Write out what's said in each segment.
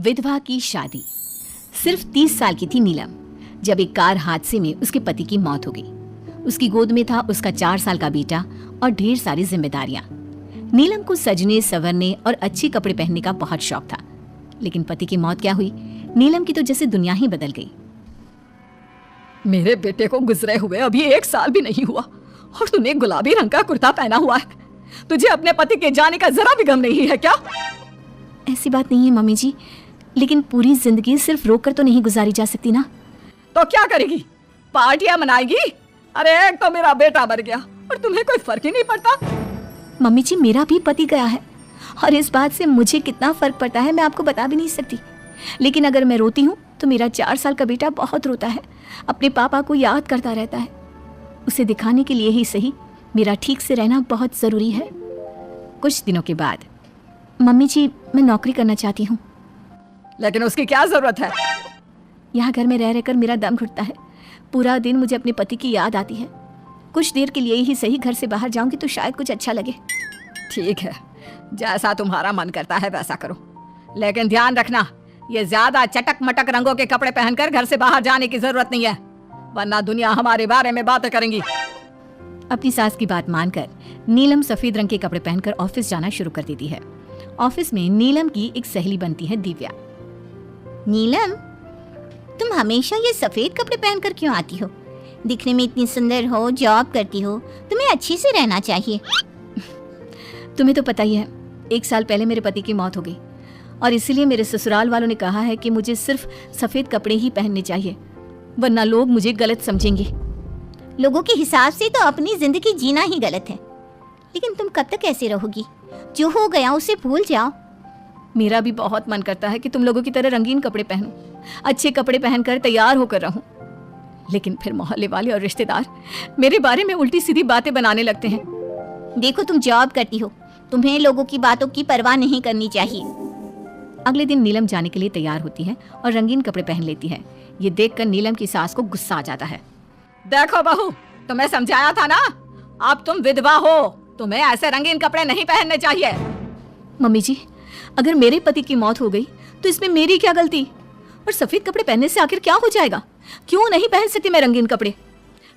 विधवा की शादी। सिर्फ 30 साल की थी नीलम जब एक कार हादसे में उसके पति की मौत हो गई। उसकी गोद में था उसका 4 साल का बेटा और ढेर सारी जिम्मेदारियां। नीलम को सजने संवरने और अच्छे कपड़े पहनने का बहुत शौक था, लेकिन पति की मौत क्या हुई, नीलम की तो जैसे दुनिया ही बदल गई। मेरे बेटे को गुजरे हुए अभी 1 साल भी नहीं हुआ और तूने गुलाबी रंग का कुर्ता पहना हुआ है। तुझे अपने पति के जाने का जरा भी गम नहीं है क्या? ऐसी बात नहीं है मम्मी जी, लेकिन पूरी जिंदगी सिर्फ रोकर तो नहीं गुजारी जा सकती ना। तो क्या करेगी? पार्टियां मनाएगी? अरे एक तो मेरा बेटा मर गया और तुम्हें कोई फर्क ही नहीं पड़ता। मम्मी जी, मेरा भी पति गया है और इस बात से मुझे कितना फर्क पड़ता है मैं आपको बता भी नहीं सकती। लेकिन अगर मैं रोती हूँ तो मेरा 4 साल का बेटा बहुत रोता है, अपने पापा को याद करता रहता है। उसे दिखाने के लिए ही सही मेरा ठीक से रहना बहुत ज़रूरी है। कुछ दिनों के बाद, मम्मी जी मैं नौकरी करना चाहती हूँ। लेकिन उसकी क्या जरूरत है? यहाँ घर में रह रहकर मेरा दम घुटता है। पूरा दिन मुझे अपने पति की याद आती है। कुछ देर के लिए ही सही घर से बाहर जाऊंगी तो शायद कुछ अच्छा लगे। ठीक है, जैसा तुम्हारा मन करता है वैसा करो, लेकिन ध्यान रखना ये ज्यादा चटक मटक रंगों के कपड़े पहनकर घर से बाहर जाने की जरूरत नहीं है, वरना दुनिया हमारे बारे में बातें करेंगी। अपनी सास की बात मानकर नीलम सफेद रंग के कपड़े पहनकर ऑफिस जाना शुरू कर देती है। ऑफिस में नीलम की एक सहेली बनती है दिव्या। नीलम, तुम हमेशा ये सफेद कपड़े पहनकर क्यों आती हो? दिखने में इतनी सुंदर हो, जॉब करती हो, तुम्हें अच्छे से रहना चाहिए। तुम्हें तो पता ही है, 1 साल पहले मेरे पति की मौत हो गई और इसीलिए मेरे ससुराल वालों ने कहा है कि मुझे सिर्फ सफेद कपड़े ही पहनने चाहिए, वरना लोग मुझे गलत समझेंगे। लोगों के हिसाब से तो अपनी जिंदगी जीना ही गलत है, लेकिन तुम कब तक ऐसे रहोगी? जो हो गया उसे भूल जाओ। मेरा भी बहुत मन करता है कि तुम लोगों की तरह रंगीन कपड़े पहनूं, अच्छे कपड़े पहनकर तैयार होकर रहूं, लेकिन फिर मोहल्ले वाले और रिश्तेदार मेरे बारे में उल्टी सीधी बातें बनाने लगते हैं। देखो, तुम जॉब करती हो, तुम्हें लोगों की बातों की परवाह नहीं करनी चाहिए। अगले दिन नीलम जाने के लिए तैयार होती है और रंगीन कपड़े पहन लेती है। ये देखकर नीलम की सास को गुस्सा आ जाता है। देखो बहू, तुम्हें समझाया था ना, अब तुम विधवा हो, तुम्हें ऐसे रंगीन कपड़े नहीं पहनने चाहिए। मम्मी जी, अगर मेरे पति की मौत हो गई तो इसमें मेरी क्या गलती? और सफेद कपड़े पहनने से आखिर क्या हो जाएगा? क्यों नहीं पहन सकती मैं रंगीन कपड़े?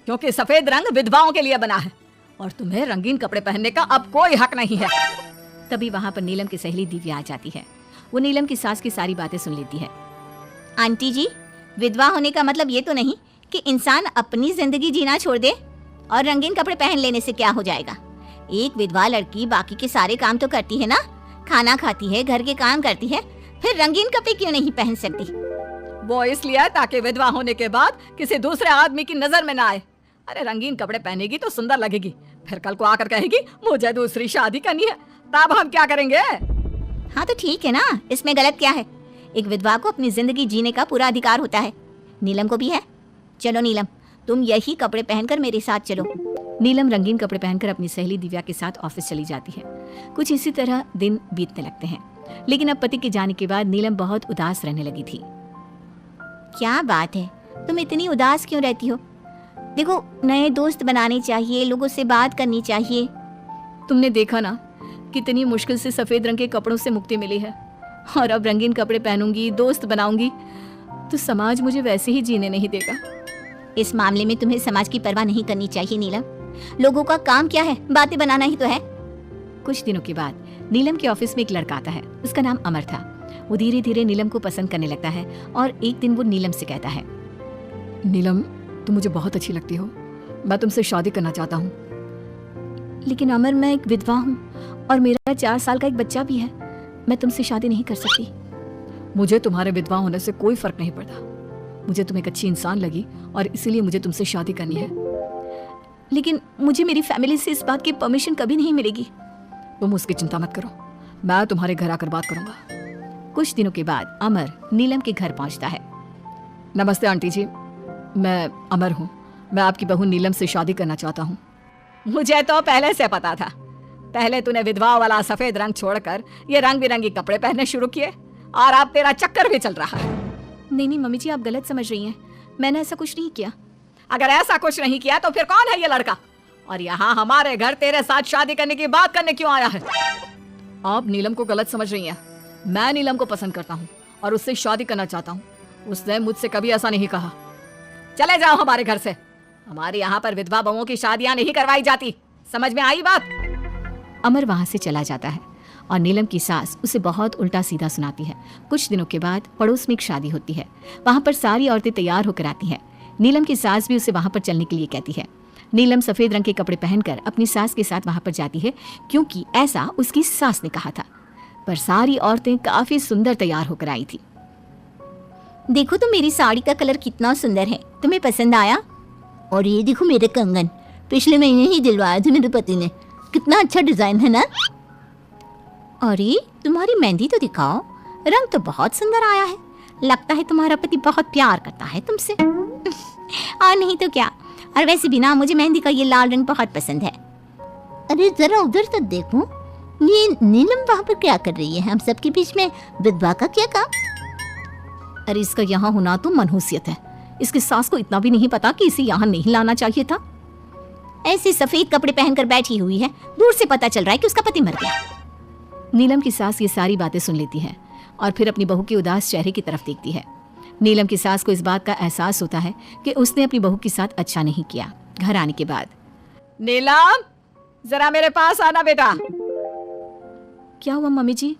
क्योंकि सफेद रंग विधवाओं के लिए बना है और तुम्हें रंगीन कपड़े पहनने का अब कोई हक नहीं है। तभी वहाँ पर नीलम की सहेली दिव्या आ जाती है। वो नीलम की सास की सारी बातें सुन लेती है। आंटी जी, विधवा होने का मतलब ये तो नहीं कि इंसान अपनी जिंदगी जीना छोड़ दे और रंगीन कपड़े पहन लेने से क्या हो जाएगा। एक विधवा लड़की बाकी के सारे काम तो करती है ना, खाना खाती है, घर के काम करती है, फिर रंगीन कपड़े क्यों नहीं पहन सकती? वो इसलिए ताकि विधवा होने के बाद किसी दूसरे आदमी की नजर में ना आए। अरे रंगीन कपड़े पहनेगी तो सुंदर लगेगी, फिर कल को आकर कहेगी मुझे दूसरी शादी करनी है, तब हम क्या करेंगे? हाँ तो ठीक है ना, इसमें गलत क्या है? एक विधवा को अपनी जिंदगी जीने का पूरा अधिकार होता है, नीलम को भी है। चलो नीलम, तुम यही कपड़े पहनकर मेरे साथ चलो। नीलम रंगीन कपड़े पहनकर अपनी सहेली दिव्या के साथ ऑफिस चली जाती है। कुछ इसी तरह दिन बीतने लगते हैं, लेकिन अब पति के जाने के बाद नीलम बहुत उदास रहने लगी थी। क्या बात है, तुम इतनी उदास क्यों रहती हो? देखो, नए दोस्त बनाने चाहिए, लोगों से बात करनी चाहिए। तुमने देखा ना कितनी मुश्किल से सफेद रंग के कपड़ों से मुक्ति मिली है, और अब रंगीन कपड़े पहनूंगी, दोस्त बनाऊंगी तो समाज मुझे वैसे ही जीने नहीं देगा। इस मामले में तुम्हें समाज की परवाह नहीं करनी चाहिए नीलम। लोगों का काम क्या है, बातें बनाना ही तो है। कुछ दिनों के बाद नीलम के ऑफिस में एक लड़का आता है। उसका नाम अमर था। वो धीरे धीरे नीलम को पसंद करने लगता है और एक दिन वो नीलम से कहता है, नीलम, तुम मुझे बहुत अच्छी लगती हो, मैं तुमसे शादी करना चाहता हूँ। लेकिन अमर, मैं एक विधवा हूँ और मेरा 4 साल का एक बच्चा भी है, मैं तुमसे शादी नहीं कर सकती। मुझे तुम्हारे विधवा होने से कोई फर्क नहीं पड़ता, मुझे तुम एक अच्छी इंसान लगी और इसीलिए मुझे तुमसे शादी करनी है। लेकिन मुझे मेरी फैमिली से इस बात की परमिशन कभी नहीं मिलेगी। तुम उसकी चिंता मत करो, मैं तुम्हारे घर आकर बात करूंगा। कुछ दिनों के बाद अमर नीलम के घर पहुंचता है। नमस्ते आंटी जी, मैं अमर हूँ, मैं आपकी बहू नीलम से शादी करना चाहता हूँ। मुझे तो पहले से पता था, पहले तूने विधवा वाला सफेद रंग छोड़कर ये रंग बिरंगी कपड़े पहनने शुरू किए और अब तेरा चक्कर भी चल रहा है। नहीं मम्मी जी, आप गलत समझ रही हैं, मैंने ऐसा कुछ नहीं किया। अगर ऐसा कुछ नहीं किया तो फिर कौन है ये लड़का, और यहाँ हमारे घर तेरे साथ शादी करने की बात करने क्यों आया है? आप नीलम को गलत समझ रही हैं, मैं नीलम को पसंद करता हूँ और उससे शादी करना चाहता हूँ। उसने मुझसे कभी ऐसा नहीं कहा। चले जाओ हमारे घर से। हमारे यहाँ पर विधवा बहुओं की शादियां नहीं करवाई जाती। समझ में आई बात? अमर वहां से चला जाता है और नीलम की सास उसे बहुत उल्टा सीधा सुनाती है। कुछ दिनों के बाद पड़ोस में एक शादी होती है। वहां पर सारी औरतें तैयार होकर आती हैं। नीलम की सास भी उसे वहां पर चलने के लिए कहती है। नीलम सफेद रंग के कपड़े पहनकर अपनी सास के साथ वहां पर जाती है, क्योंकि ऐसा उसकी सास ने कहा था। पर सारी औरतें काफी सुंदर तैयार होकर आई थी। देखो तो मेरी साड़ी का कलर कितना सुंदर है, तुम्हें पसंद आया? और ये देखो मेरे कंगन, पिछले महीने ही दिलवाए थे मेरे पति ने, कितना अच्छा डिजाइन है ना? अरे तुम्हारी मेहंदी तो दिखाओ, रंग तो बहुत सुंदर आया है। लगता है तुम्हारा पति बहुत प्यार करता है तुमसे। और नहीं तो क्या। और वैसे भी ना, मुझे मेहंदी का ये लाल रंग बहुत पसंद है। अरे जरा उधर तो देखो, ये नीलम वहाँ पर क्या कर रही है? हम सबके बीच में विधवा का क्या काम? अरे इसका यहाँ होना तो मनहूसियत है। इसकी सास को इतना भी नहीं पता कि इसे यहाँ नहीं लाना चाहिए था। ऐसे सफेद कपड़े पहनकर बैठी हुई है, दूर से पता चल रहा है कि उसका पति मर गया। नीलम की सास ये सारी बातें सुन लेती है और फिर अपनी बहू के उदास चेहरे की तरफ देखती है। नीलम की सास को इस बात का एहसास होता है कि उसने अपनी बहू के साथ अच्छा नहीं किया। घर आने के बाद, नीलम, जरा मेरे पास आना बेटा। क्या हुआ मम्मी जी?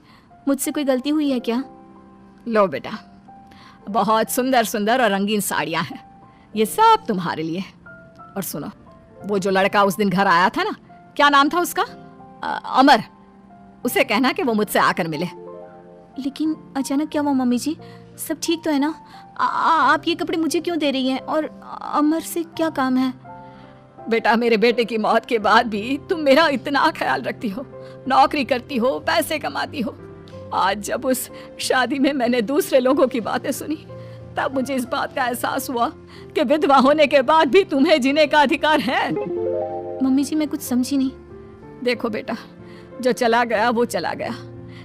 मुझसे कोई गलती हुई है क्या? लो बेटा, बहुत सुंदर सुंदर और रंगीन साड़ियां हैं, ये सब तुम्हारे लिए। और सुनो, वो जो लड़का उस दिन घर आया था ना, क्या नाम था उसका? अमर। उसे कहना कि वो मुझसे आकर मिले। लेकिन अचानक क्या हुआ मम्मी जी? सब ठीक तो है ना? आप ये कपड़े मुझे क्यों दे रही हैं? और अमर से क्या काम है? बेटा, मेरे बेटे की मौत के बाद भी तुम मेरा इतना ख्याल रखती हो, नौकरी करती हो, पैसे कमाती हो। आज जब उस शादी में मैंने दूसरे लोगों की बातें सुनी, तब मुझे इस बात का एहसास हुआ कि विधवा होने के बाद भी तुम्हें जीने का अधिकार है। मम्मी जी मैं कुछ समझी नहीं। देखो बेटा, जो चला गया वो चला गया,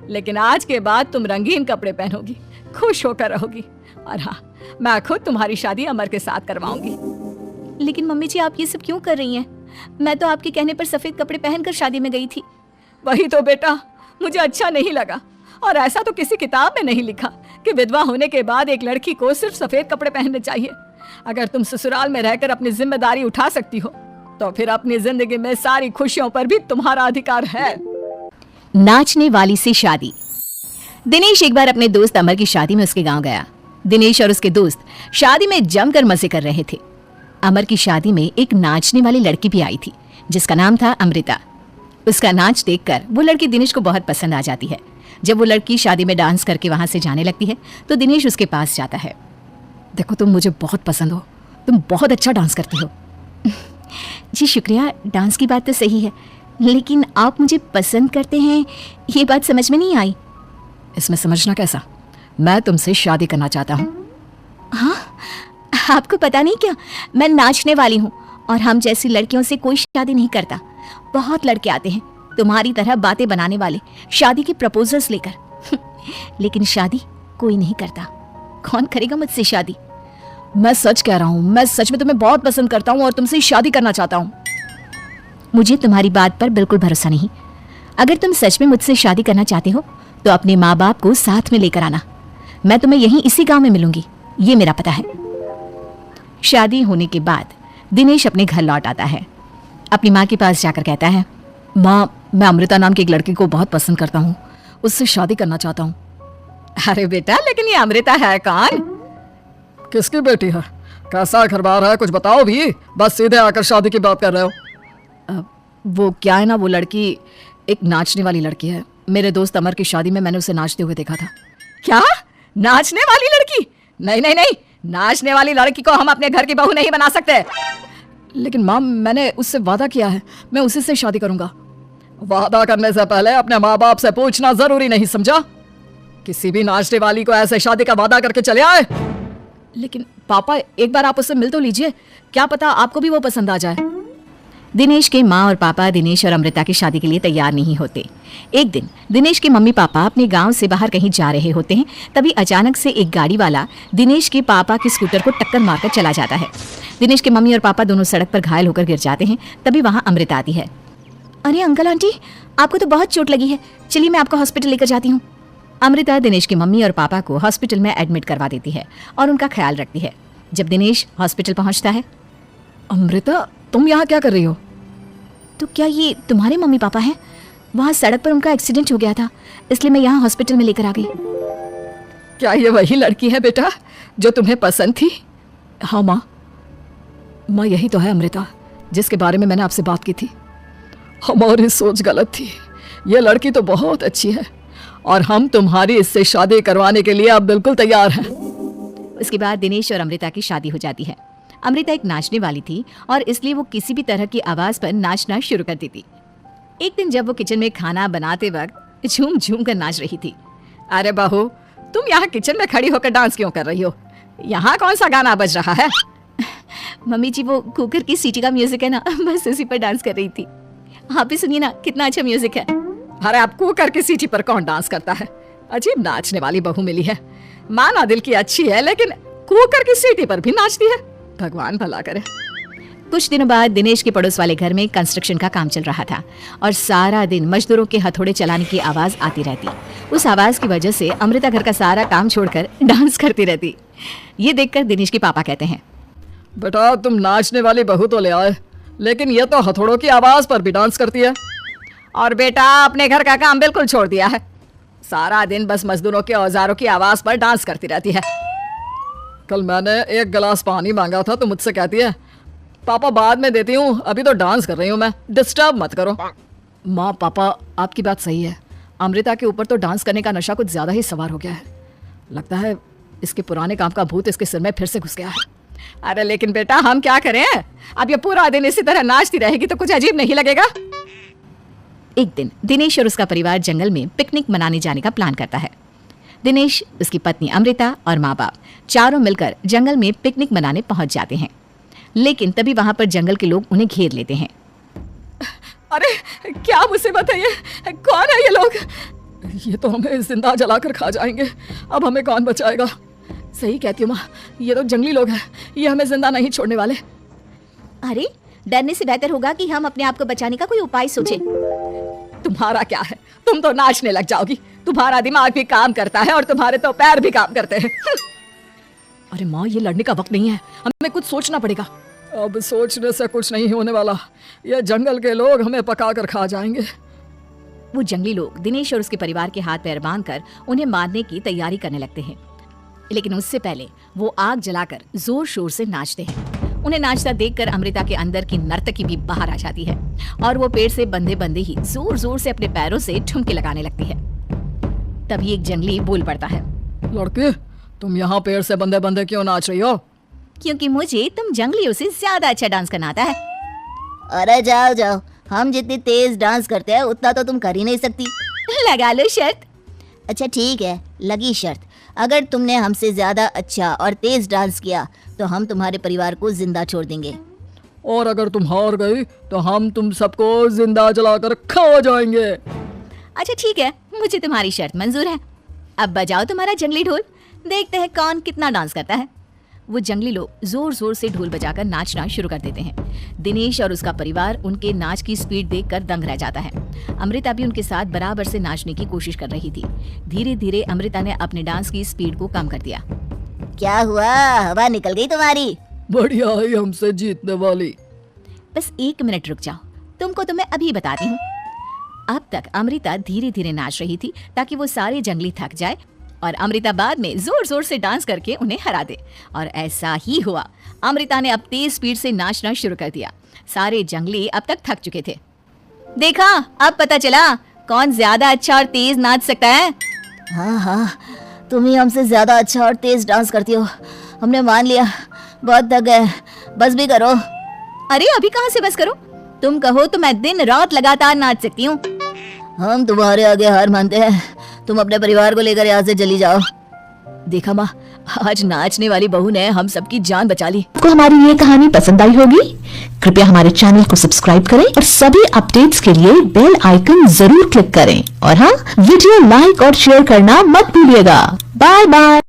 लेकिन आज के बाद तुम रंगीन कपड़े पहनोगी, खुश होकर रहोगी। और हाँ, मैं खुद तुम्हारी शादी अमर के साथ करवाऊंगी। लेकिन मम्मी जी आप ये सब क्यों कर रही हैं? मैं तो आपके कहने पर सफेद कपड़े पहनकर शादी में गई थी। वही तो बेटा, मुझे अच्छा नहीं लगा। और ऐसा तो किसी किताब में नहीं लिखा कि विधवा होने के बाद एक लड़की को सिर्फ सफेद कपड़े पहनने चाहिए। अगर तुम ससुराल में रहकर अपनी जिम्मेदारी उठा सकती हो, तो फिर अपनी जिंदगी में सारी खुशियों पर भी तुम्हारा अधिकार है। नाचने वाली से शादी। दिनेश एक बार अपने दोस्त अमर की शादी में उसके गांव गया। दिनेश और उसके दोस्त शादी में जमकर मजे कर रहे थे। अमर की शादी में एक नाचने वाली लड़की भी आई थी, जिसका नाम था अमृता। उसका नाच देखकर वो लड़की दिनेश को बहुत पसंद आ जाती है। जब वो लड़की शादी में डांस करके वहां से जाने लगती है, तो दिनेश उसके पास जाता है। देखो, तुम मुझे बहुत पसंद हो, तुम बहुत अच्छा डांस करती हो। जी शुक्रिया, डांस की बात तो सही है, लेकिन आप मुझे पसंद करते हैं, ये बात समझ में नहीं आई। इसमें समझना कैसा? मैं तुमसे शादी करना चाहता हूँ। हाँ, आपको पता नहीं क्या, मैं नाचने वाली हूँ और हम जैसी लड़कियों से कोई शादी नहीं करता। बहुत लड़के आते हैं तुम्हारी तरह बातें बनाने वाले, शादी के प्रपोजल्स लेकर लेकिन शादी कोई नहीं करता। कौन करेगा मुझसे शादी? मैं सच कह रहा हूँ, मैं सच में तुम्हें बहुत पसंद करता हूँ और तुमसे शादी करना चाहता हूँ। मुझे तुम्हारी बात पर बिल्कुल भरोसा नहीं। अगर तुम सच में मुझसे शादी करना चाहते हो तो अपने माँ बाप को साथ में लेकर आना। मैं तुम्हें यहीं इसी गांव में मिलूंगी, ये मेरा पता है। शादी होने के बाद दिनेश अपने घर लौट आता है। अपनी माँ के पास जाकर कहता है, माँ, मैं अमृता नाम की एक लड़की को बहुत पसंद करता हूँ, उससे शादी करना चाहता हूँ। अरे बेटा, लेकिन ये अमृता है कौन? किसकी बेटी है? कैसा घर बार है, कुछ बताओ भी, बस सीधे आकर शादी की बात कर रहे हो। वो क्या है ना, वो लड़की एक नाचने वाली लड़की है। मेरे दोस्त अमर की शादी में मैंने उसे नाचते हुए देखा था। क्या? नाचने वाली लड़की? नहीं नहीं नहीं, नाचने वाली लड़की को हम अपने घर की बहू नहीं बना सकते। लेकिन माँ, मैंने उससे वादा किया है, मैं उसी से शादी करूंगा। वादा करने से पहले अपने माँ बाप से पूछना जरूरी नहीं समझा? किसी भी नाचने वाली को ऐसे शादी का वादा करके चले आए। लेकिन पापा, एक बार आप उससे मिल तो लीजिए, क्या पता आपको भी वो पसंद आ जाए। दिनेश के माँ और पापा दिनेश और अमृता की शादी के लिए तैयार नहीं होते। एक दिन दिनेश के मम्मी पापा अपने गांव से बाहर कहीं जा रहे होते हैं, तभी अचानक से एक गाड़ी वाला दिनेश के पापा के स्कूटर को टक्कर मारकर चला जाता है। दिनेश के मम्मी और पापा दोनों सड़क पर घायल होकर गिर जाते हैं। तभी वहाँ अमृता आती है। अरे अंकल आंटी, आपको तो बहुत चोट लगी है, चलिए मैं आपको हॉस्पिटल लेकर जाती हूँ। अमृता दिनेश की मम्मी और पापा को हॉस्पिटल में एडमिट करवा देती है और उनका ख्याल रखती है। जब दिनेश हॉस्पिटल पहुंचता है, अमृता तुम यहाँ क्या कर रही हो? तो क्या ये तुम्हारे मम्मी पापा हैं? वहाँ सड़क पर उनका एक्सीडेंट हो गया था, इसलिए मैं यहाँ हॉस्पिटल में लेकर आ गई। क्या ये वही लड़की है बेटा जो तुम्हें पसंद थी? हाँ माँ, यही तो है अमृता जिसके बारे में मैंने आपसे बात की थी। हमारी सोच गलत थी। ये लड़की तो बहुत अच्छी है और हम तुम्हारी इससे शादी करवाने के लिए अब बिल्कुल तैयार हैं। उसके बाद दिनेश और अमृता की शादी हो जाती है। अमृता एक नाचने वाली थी और इसलिए वो किसी भी तरह की आवाज पर नाचना शुरू कर देती। एक दिन जब वो किचन में खाना बनाते वक्त झूम झूम कर नाच रही थी। अरे बहू, तुम यहाँ किचन में खड़ी होकर डांस क्यों कर रही हो? यहाँ कौन सा गाना बज रहा है? मम्मी जी, वो कुकर की सीटी का म्यूजिक है ना, बस उसी पर डांस कर रही थी। आप भी सुनिए ना, कितना अच्छा म्यूजिक है। अरे आप कुकर की सीटी पर कौन डांस करता है? अजीब नाचने वाली बहू मिली है। माना दिल की अच्छी है लेकिन कुकर की सीटी पर भी नाचती है। भगवान भला करे। कुछ दिनों बाद दिनेश के पड़ोस वाले घर में कंस्ट्रक्शन का काम चल रहा था और सारा दिन मजदूरों के हथौड़े चलाने की आवाज आती रहती। उस आवाज की वजह से अमृता घर का सारा काम छोड़कर डांस करती रहती। ये देखकर दिनेश के पापा कहते हैं, बेटा तुम नाचने वाली बहू तो ले आए, लेकिन ये तो हथौड़ों की आवाज पर भी डांस करती है। और बेटा अपने घर का काम बिल्कुल छोड़ दिया है। सारा दिन बस मजदूरों के औजारों की आवाज पर डांस करती रहती है। कल मैंने एक गिलास पानी मांगा था तो मुझसे कहती है, पापा बाद में देती हूँ, अभी तो डांस कर रही हूँ मैं, डिस्टर्ब मत करो। माँ पापा आपकी बात सही है। अमृता के ऊपर तो डांस करने का नशा कुछ ज्यादा ही सवार हो गया है। लगता है इसके पुराने काम का भूत इसके सिर में फिर से घुस गया है। अरे लेकिन बेटा हम क्या करें? अब ये पूरा दिन इसी तरह नाचती रहेगी तो कुछ अजीब नहीं लगेगा? एक दिन दिनेश और उसका परिवार जंगल में पिकनिक मनाने जाने का प्लान करता है। दिनेश, उसकी पत्नी अमृता और माँ बाप चारों मिलकर जंगल में पिकनिक मनाने पहुंच जाते हैं। लेकिन तभी वहां पर जंगल के लोग उन्हें घेर लेते हैं। अरे क्या मुसीबत है ये? कौन है ये लोग? ये तो हमें जिंदा जलाकर खा जाएंगे। अब हमें कौन बचाएगा? सही कहती हूँ माँ, ये तो जंगली लोग हैं, ये हमें जिंदा नहीं छोड़ने वाले। अरे डरने से बेहतर होगा कि हम अपने आप को बचाने का कोई उपाय सोचें। तुम्हारा क्या है? तुम तो नाचने लग जाओगी। तुम्हारा दिमाग भी काम करता है और तुम्हारे तो पैर भी काम करते हैं। अरे माँ, ये लड़ने का वक्त नहीं है, हमें कुछ सोचना पड़ेगा। अब सोचने से कुछ नहीं होने वाला। ये जंगल के लोग हमें पका कर खा जाएंगे। वो जंगली लोग दिनेश और उसके परिवार के हाथ पैर बांधकर उन्हें मारने की तैयारी करने लगते हैं। लेकिन उससे पहले वो आग जलाकर जोर शोर से नाचते हैं। उन्हें नाचता देखकर अमृता के अंदर की नर्तकी भी बाहर आ जाती है और वो पेड़ से बंधे बंधे ही जोर जोर से अपने पैरों से ठुमके लगाने लगती है। तभी एक जंगली बोल पड़ता है, लड़के तुम यहाँ पेड़ से बंधे बंधे क्यों नाच रही हो? क्योंकि मुझे तुम जंगलियों से ज्यादा अच्छा डांस करना आता है। अरे जाओ जाओ, हम जितनी तेज डांस करते हैं उतना तो तुम कर ही नहीं सकती। लगा लो शर्त। अच्छा ठीक है, लगी शर्त। अगर तुमने हमसे ज्यादा अच्छा और तेज डांस किया तो हम तुम्हारे परिवार को जिंदा छोड़ देंगे। और अगर तुम हार गई तो हम तुम सबको जिंदा जलाकर खा जाएंगे। अच्छा ठीक है, मुझे तुम्हारी शर्त मंजूर है। अब बजाओ तुम्हारा जंगली ढोल, देखते हैं कौन कितना डांस करता है। वो जंगली लोग जोर जोर से ढोल बजाकर नाचना शुरू कर देते हैं। दिनेश और उसका परिवार उनके नाच की स्पीड देखकर दंग रह जाता है। अमृता भी उनके साथ बराबर से नाचने की कोशिश कर रही थी। धीरे धीरे अमृता ने अपने डांस की स्पीड को कम कर दिया। क्या हुआ, हवा निकल गई तुम्हारी? बढ़िया ही हमसे जीतने वाली। बस 1 मिनट रुक जाओ, तुमको तो मैं अभी बताती हूँ। अब तक अमृता धीरे धीरे नाच रही थी ताकि वो सारे जंगली थक जाए और अमृता बाद में जोर जोर से डांस करके उन्हें हरा दे। और ऐसा ही हुआ। अमृता ने अब तेज स्पीड से नाचना शुरू कर दिया। सारे जंगली अब तक थक चुके थे। देखा, अब पता चला कौन ज्यादा अच्छा और तेज नाच सकता है। हाँ, तुम ही हमसे ज्यादा अच्छा और तेज डांस करती हो। हमने मान लिया, बहुत थक गए, बस भी करो। अरे अभी कहाँ से बस करो, तुम कहो तो मैं दिन रात लगातार नाच सकती हूँ। हम तुम्हारे आगे हार मानते हैं, तुम अपने परिवार को लेकर यहाँ से चली जाओ। देखा माँ, आज नाचने वाली बहू ने हम सबकी जान बचा ली। आपको हमारी ये कहानी पसंद आई होगी। कृपया हमारे चैनल को सब्सक्राइब करें और सभी अपडेट्स के लिए बेल आइकन जरूर क्लिक करें। और हाँ, वीडियो लाइक और शेयर करना मत भूलिएगा। Bye bye.